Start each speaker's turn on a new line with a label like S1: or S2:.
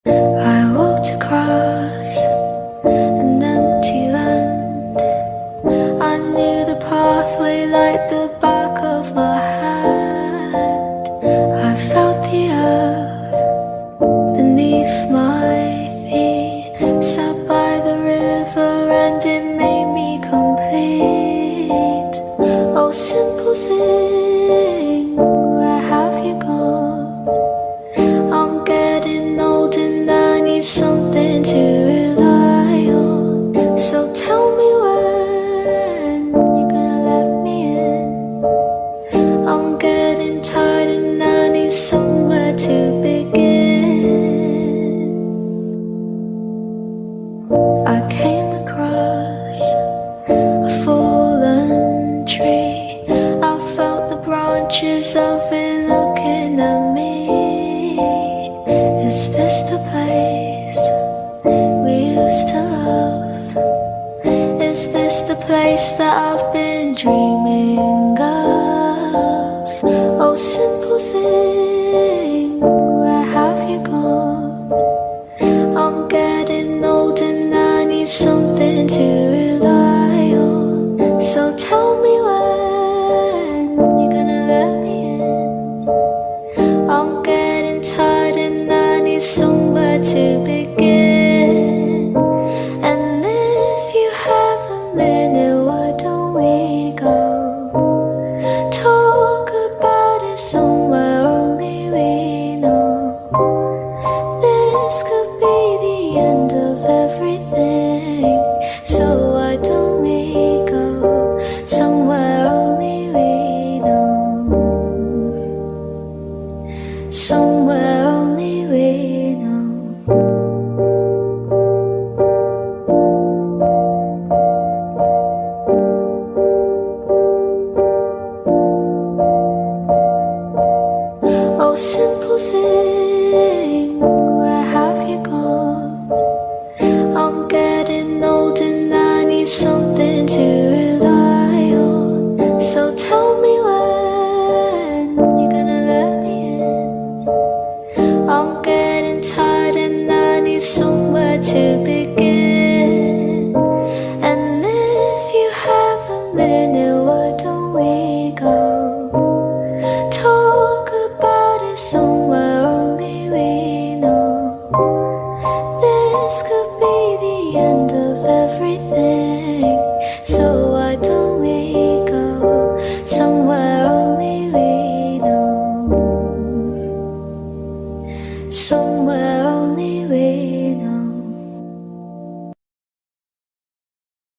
S1: I walked across an empty land. I knew the pathway like the back of my hand. I felt the earth beneath my feet. Sat by the river and it made me complete. Oh, simple thing, where have you gone? I'm getting old and I need something to rely on. So tell me when you're gonna let me in. I'm getting tired and I need somewhere to begin. I came across a fallen tree. I felt the branches of it looking at me. Is this the place we used to love? Is this the place that I've been dreaming of? Oh, simple thing, where have you gone? I'm getting old and I need something to rely on. So tell me when you're gonna let me in. I'm getting tired and I need somewhere to begin. And if you have a minute, why don't we go talk about it somewhere only we know? This could be the end